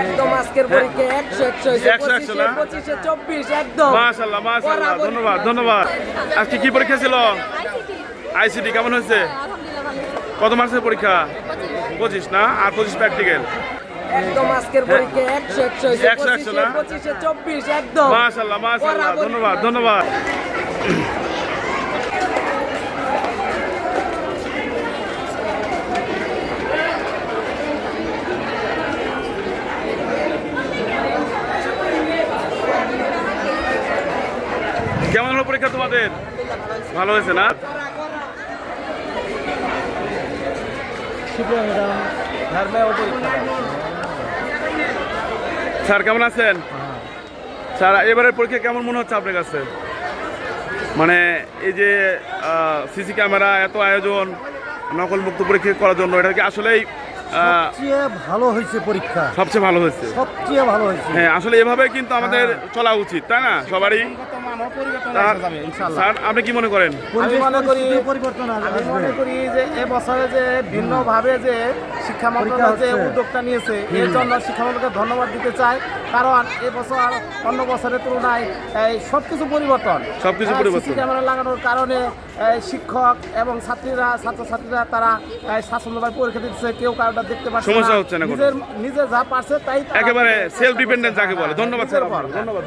একদম আজকের পরীক্ষা 100 না? 25 24 একদম মাশাআল্লাহ মাশাআল্লাহ, ধন্যবাদ ধন্যবাদ। আজকে কি পরীক্ষা ছিল? আইসিটি কেমন হয়েছে? আলহামদুলিল্লাহ ভালো হয়েছে। কত মার্কসের পরীক্ষা? 25 না, আর 25 প্র্যাকটিক্যাল। একদম আজকের পরীক্ষা 100 না? 25 24 একদম মাশাআল্লাহ মাশাআল্লাহ, ধন্যবাদ ধন্যবাদ। কেমন হলো পরীক্ষা তোমাদের? ভালো হয়েছে না? স্যার কেমন আছেন? স্যার এবারের পরীক্ষা কেমন মনে হচ্ছে আপনার কাছে? মানে এই যে সিসি ক্যামেরা, এত আয়োজন, নকল মুক্ত পরীক্ষা করার জন্য, এটা কি আসলেই সবচেয়ে ভালো হয়েছে পরীক্ষা, সবচেয়ে ভালো হয়েছে? সবচেয়ে ভালো হয়েছে। হ্যাঁ, আসলে এভাবে কিন্তু আমাদের চলা উচিত, তাই না? সবারই। স্যার আপনি কি মনে করেন? আমি মনে করি পরিবর্তন আমি মনে করি যে এবছরে যে ভিন্নভাবে যে শিক্ষা মন্ত্রণালয় যে উদ্যোগটা নিয়েছে, এর জন্য শিক্ষা মন্ত্রণালয়কে ধন্যবাদ দিতে চাই। কারণ এবছর অন্য বছরের তুলনায় সবকিছু পরিবর্তন। সিসি ক্যামেরা লাগানোর কারণে শিক্ষক এবং ছাত্রছাত্রীরা তারা স্বাচ্ছন্দ্যভাবে পরীক্ষা দিচ্ছে, কেউ কারোটা দেখতে পাচ্ছে না, সমস্যা হচ্ছে না কোনো। নিজে যা পারছে তাই একেবারে সেলফ ডিপেন্ডেন্ট যাকে বলে। ধন্যবাদ স্যার, ধন্যবাদ।